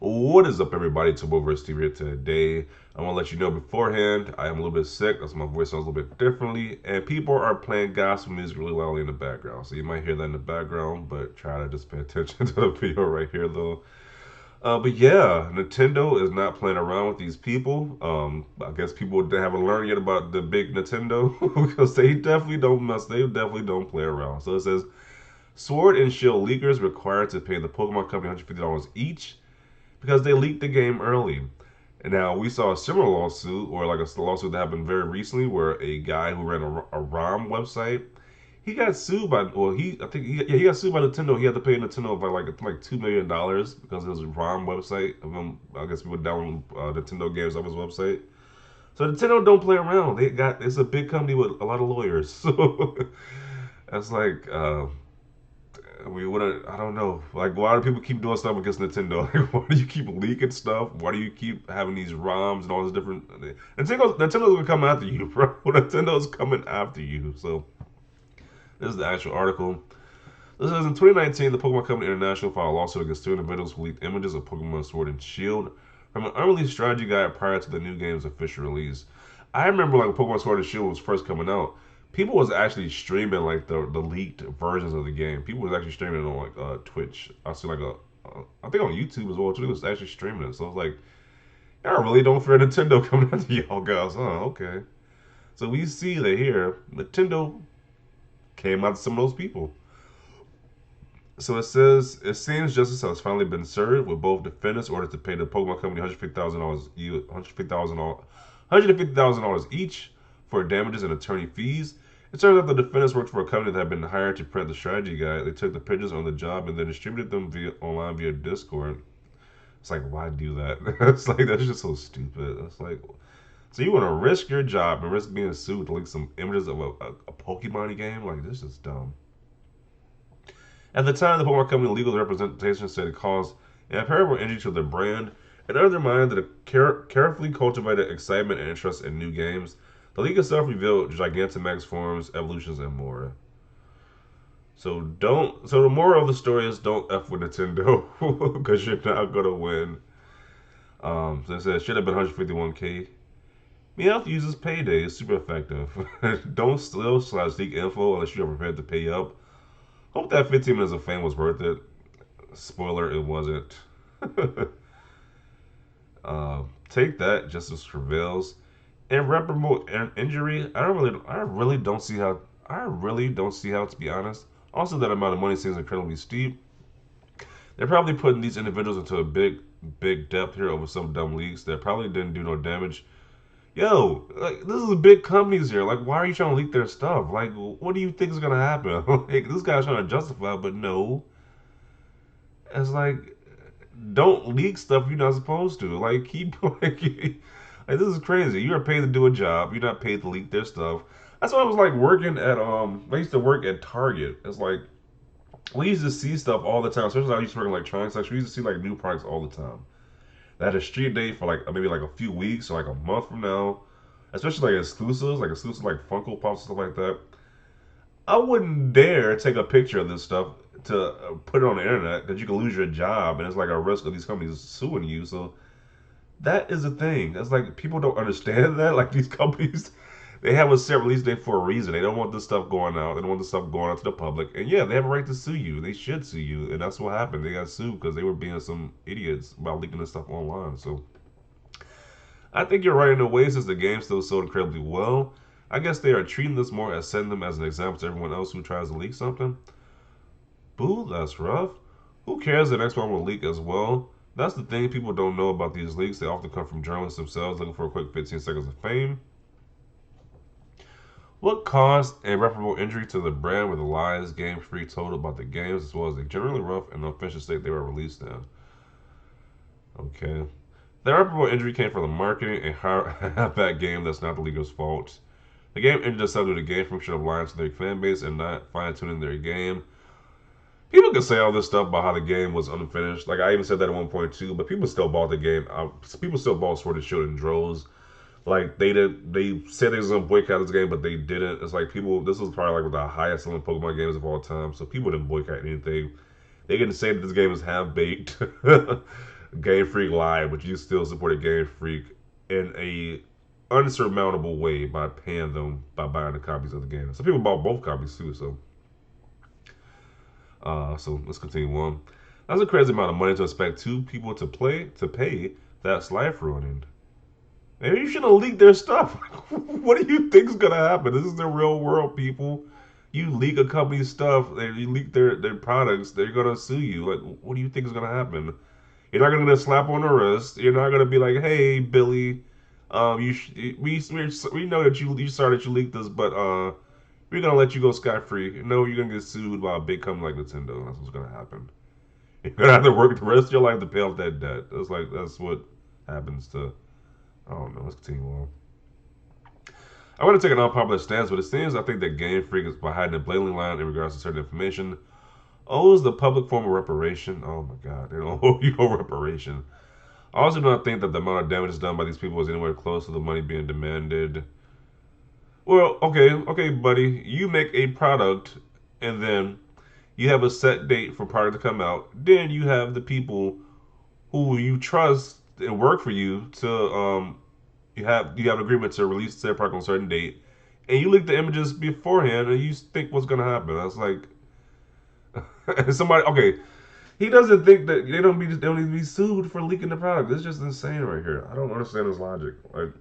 What is up, everybody? Tomo Steve here today. I want to let you know beforehand, I am a little bit sick. That's why my voice sounds a little bit differently. And people are playing gospel music really loudly in the background. So you might hear that in the background, but try to just pay attention to the video right here, though. But yeah, Nintendo is not playing around with these people. I guess people haven't learned yet about the big Nintendo because they definitely don't mess. They definitely don't play around. So it says Sword and Shield leakers required to pay the Pokemon Company $150 each because they leaked the game early. And now we saw a similar lawsuit, or like a lawsuit that happened very recently, where a guy who ran a ROM website, he got sued by, well, he got sued by Nintendo. He had to pay Nintendo by like $2 million because of his ROM website. Of him, I guess people download Nintendo games off his website. So Nintendo don't play around. It's a big company with a lot of lawyers. So that's like we wouldn't. I don't know. Like, why do people keep doing stuff against Nintendo? Like, why do you keep leaking stuff? Why do you keep having these ROMs and all this different? Nintendo's gonna come after you, bro. Nintendo's coming after you. So this is the actual article. This says in 2019, the Pokemon Company International filed a lawsuit against two individuals who leaked images of Pokemon Sword and Shield from an unreleased strategy guide prior to the new game's official release. I remember like Pokemon Sword and Shield was first coming out. People was actually streaming like the leaked versions of the game. People was actually streaming on like Twitch. I see like I think on YouTube as well too. They was actually streaming it. So it's like y'all really don't fear Nintendo coming after y'all guys, huh? Okay. So we see that here Nintendo came out to some of those people. So it says it seems justice has finally been served, with both defendants ordered to pay the Pokemon Company $150,000 $150,000 each for damages and attorney fees. It turns out the defendants worked for a company that had been hired to print the strategy guide. They took the pictures on the job and then distributed them online via Discord. It's like, why do that? It's like that's just so stupid. It's like, so you want to risk your job and risk being sued to leak some images of a Pokemon game? Like, this is dumb. At the time, the Pokemon Company legal representation said it caused an irreparable injury to the brand and undermined the carefully cultivated excitement and interest in new games. The league itself revealed Gigantamax forms, evolutions, and more. So don't. So the moral of the story is don't f with Nintendo because you're not gonna win. So it says should have been 151K. Meowth uses Payday. It's super effective. Don't steal slash leak info unless you are prepared to pay up. Hope that 15 minutes of fame was worth it. Spoiler, it wasn't. Take that, Justice prevails. Irreparable injury. I really don't see how. I really don't see how, to be honest. Also, that amount of money seems incredibly steep. They're probably putting these individuals into a big depth here over some dumb leaks that probably didn't do no damage. Yo, like this is big companies here. Like, why are you trying to leak their stuff? Like, what do you think is gonna happen? Like, this guy's trying to justify, but no. It's like, don't leak stuff you're not supposed to. Like, keep like, this is crazy. You are paid to do a job. You're not paid to leak their stuff. That's why I was like working at I used to work at Target. It's like we used to see stuff all the time. Especially I used to work in electronics section. We used to see like new products all the time. They had a street date for like maybe like a few weeks or like a month from now. Especially like exclusive like Funko Pops and stuff like that. I wouldn't dare take a picture of this stuff to put it on the internet because you can lose your job and it's like a risk of these companies suing you. So that is a thing. It's like people don't understand that. Like these companies, they have a set release date for a reason. They don't want this stuff going out. They don't want this stuff going out to the public. And yeah, they have a right to sue you. They should sue you. And that's what happened. They got sued because they were being some idiots about leaking this stuff online. So I think you're right in a way since the game still sold incredibly well. I guess they are treating this more as setting them as an example to everyone else who tries to leak something. Boo, that's rough. Who cares? The next one will leak as well. That's the thing people don't know about these leaks. They often come from journalists themselves looking for a quick 15 seconds of fame. What caused irreparable injury to the brand were the lies Game Freak told about the games, as well as the generally rough and unofficial state they were released in. Okay. The irreparable injury came from the marketing and half-back game that's not the league's fault. The game ended up due to Game Freak should have lied to their fan base and not fine-tuning their game. People can say all this stuff about how the game was unfinished. Like I even said that at 1.2, but people still bought the game. People still bought Sword and Shield in droves. Like they did, they said they was gonna boycott this game, but they didn't. It's like people. This was probably like one of the highest selling Pokemon games of all time. So people didn't boycott anything. They can say that this game is half baked. Game Freak lied, but you still supported Game Freak in a unsurmountable way by paying them by buying the copies of the game. Some people bought both copies too, so let's continue on. That's a crazy amount of money to expect two people to pay. That's life ruining. Maybe you should have leaked their stuff. What do you think is gonna happen? This is the real world, people. You leak a company's stuff, you leak their products, they're gonna sue you. Like, what do you think is gonna happen? You're not gonna get a slap on the wrist. You're not gonna be like, "Hey, Billy, we know that you sorry that you leaked this, but we're gonna let you go scot free." No, you're gonna get sued by a big company like Nintendo. That's what's gonna happen. You're gonna have to work the rest of your life to pay off that debt. That's what happens to. I don't know. Let's continue on. I'm going to take an unpopular stance, but it seems I think that Game Freak is behind the blatantly line in regards to certain information. Owes the public form of reparation. Oh my God, they don't owe you no reparation. I also do not think that the amount of damage done by these people is anywhere close to the money being demanded. Well, okay, buddy. You make a product, and then you have a set date for product to come out. Then you have the people who you trust and work for you to you have an agreement to release their product on a certain date, and you leak the images beforehand, and you think what's gonna happen. That's like somebody. Okay, he doesn't think that they don't need to be sued for leaking the product. It's just insane right here. I don't understand his logic. Like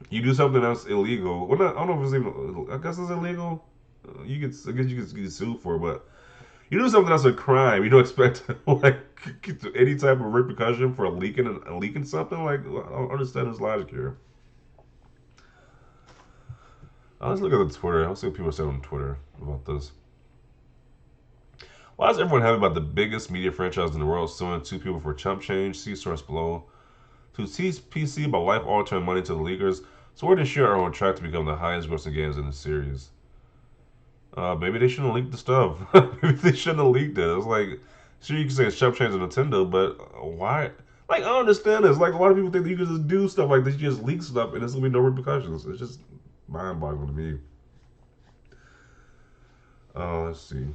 you do something that's illegal. Well, not, I don't know if it's even. I guess it's illegal. I guess you could get sued for, it, but you do something that's a crime. You don't expect like any type of repercussion for leaking something. Like I don't understand his logic here. Let's look at the Twitter. Let's see what people said on Twitter about this. Why is everyone happy about the biggest media franchise in the world suing two people for chump change? See source below. To tease PC about life altering money to the leakers, Sword and Shield are on track to become the highest grossing games in the series. Maybe they shouldn't have leaked the stuff. Maybe they shouldn't have leaked it. It's like, sure, you can say it's chump change on Nintendo, but why? Like, I don't understand this. Like, a lot of people think that you can just do stuff like this. You just leak stuff and there's going to be no repercussions. It's just mind boggling to me. Let's see.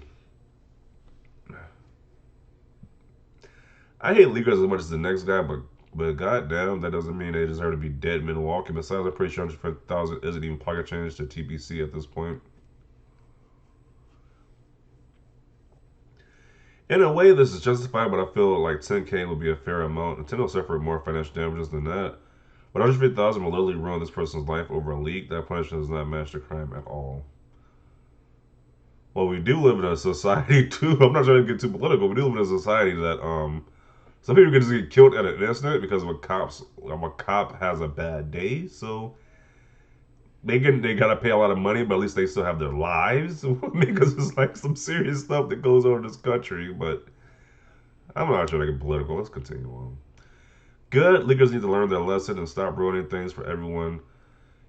I hate leakers as much as the next guy, but goddamn, that doesn't mean they deserve to be dead men walking. Besides, I'm pretty sure 150,000 isn't even pocket change to TPC at this point. In a way, this is justified, but I feel like 10K would be a fair amount. Nintendo suffered more financial damages than that. But 150,000 will literally ruin this person's life over a leak. That punishment does not match the crime at all. Well, we do live in a society too. I'm not trying to get too political. We do live in a society that some people can just get killed at an incident because of a cop has a bad day. So they gotta pay a lot of money, but at least they still have their lives because it's like some serious stuff that goes on in this country. But I'm not trying to get political. Let's continue on. Good leakers need to learn their lesson and stop ruining things for everyone.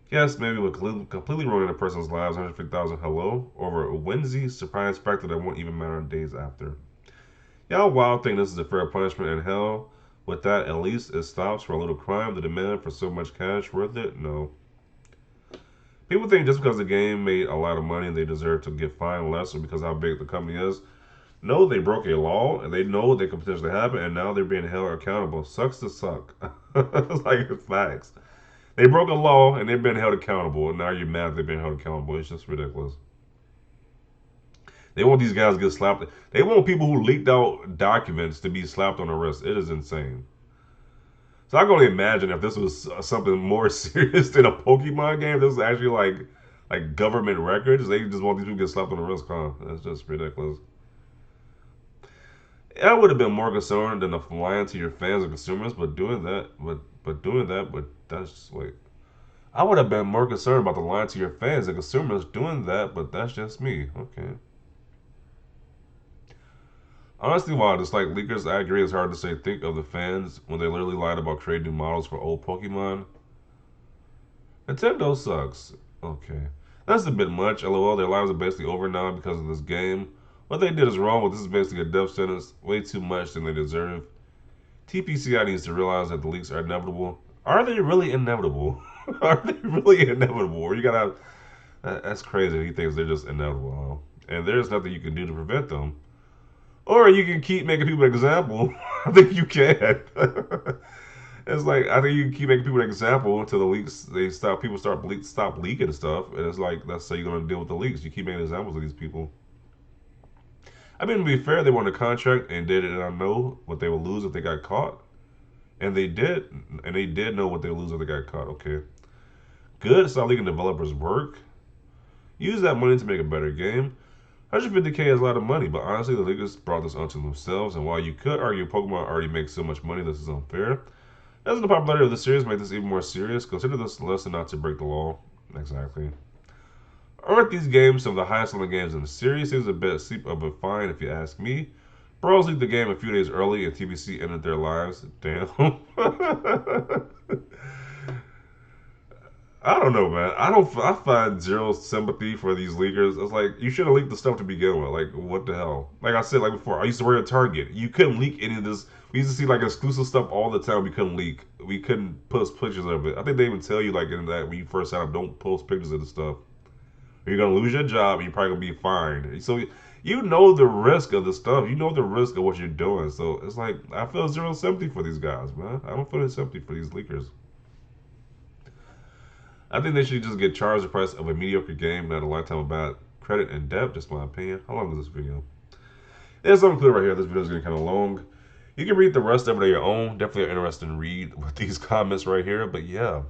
Yes, maybe we're completely ruining a person's lives. 150,000 hello over a whimsy surprise factor that won't even matter days after. Y'all wild think this is a fair punishment in hell. With that, at least it stops for a little crime. The demand for so much cash worth it? No. People think just because the game made a lot of money, they deserve to get fined less, or because how big the company is. No, they broke a law, and they know what could potentially happen, and now they're being held accountable. Sucks to suck. It's like it's facts. They broke a law, and they've been held accountable, and now you're mad they've been held accountable. It's just ridiculous. They want these guys to get slapped. They want people who leaked out documents to be slapped on the wrist. It is insane. So I can only imagine if this was something more serious than a Pokemon game. This is actually like government records. They just want these people to get slapped on the wrist. Huh? That's just ridiculous. I would have been more concerned than lying to your fans and consumers, but that's just like I would have been more concerned about the lying to your fans and consumers doing that, but that's just me. Okay. Honestly, while I dislike leakers, I agree it's hard to say think of the fans when they literally lied about creating new models for old Pokemon. Nintendo sucks. Okay. That's a bit much. LOL, their lives are basically over now because of this game. What they did is wrong, but this is basically a death sentence. Way too much than they deserve. TPCI needs to realize that the leaks are inevitable. Are they really inevitable? Are they really inevitable? Or you gotta. That's crazy. He thinks they're just inevitable. Huh? And there's nothing you can do to prevent them. Or you can keep making people an example. I think you can. It's like I think you can keep making people an example until the leaks they stop. People stop leaking stuff, and it's like that's how you're gonna deal with the leaks. You keep making examples of these people. I mean, to be fair, they won a contract and did it not know what they would lose if they got caught, and they did know what they would lose if they got caught. Okay, good. Stop leaking developers' work. Use that money to make a better game. 150K is a lot of money, but honestly, the leaguers brought this onto themselves. And while you could argue Pokemon already makes so much money, this is unfair. As the popularity of the series make this even more serious, consider this a lesson not to break the law. Exactly. Aren't these games some of the highest selling games in the series? Seems a bit steep of a fine if you ask me. Bros leaked the game a few days early and TBC ended their lives. Damn. I don't know, man. I don't. I find zero sympathy for these leakers. It's like you should have leaked the stuff to begin with. Like, what the hell? Like I said, like before, I used to work at Target. You couldn't leak any of this. We used to see like exclusive stuff all the time. We couldn't leak. We couldn't post pictures of it. I think they even tell you like in that when you first sign up, don't post pictures of the stuff. You're gonna lose your job. And you're probably gonna be fined. So you know the risk of the stuff. You know the risk of what you're doing. So it's like I feel zero sympathy for these guys, man. I don't feel sympathy for these leakers. I think they should just get charged the price of a mediocre game, not a lifetime of bad credit and debt. Just my opinion. How long is this video? There's something clear right here. This video is getting kind of long. You can read the rest of it on your own. Definitely an interesting read with these comments right here. But yeah,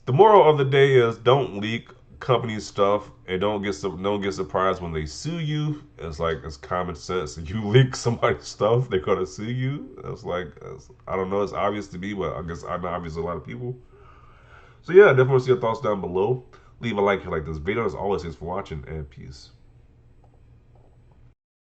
the moral of the day is don't leak company stuff and don't get surprised when they sue you. It's like it's common sense. If you leak somebody's stuff, they're gonna sue you. I don't know. It's obvious to me, but I guess I'm not obvious to a lot of people. So yeah, definitely see your thoughts down below. Leave a like if you like this video. As always, thanks for watching and peace.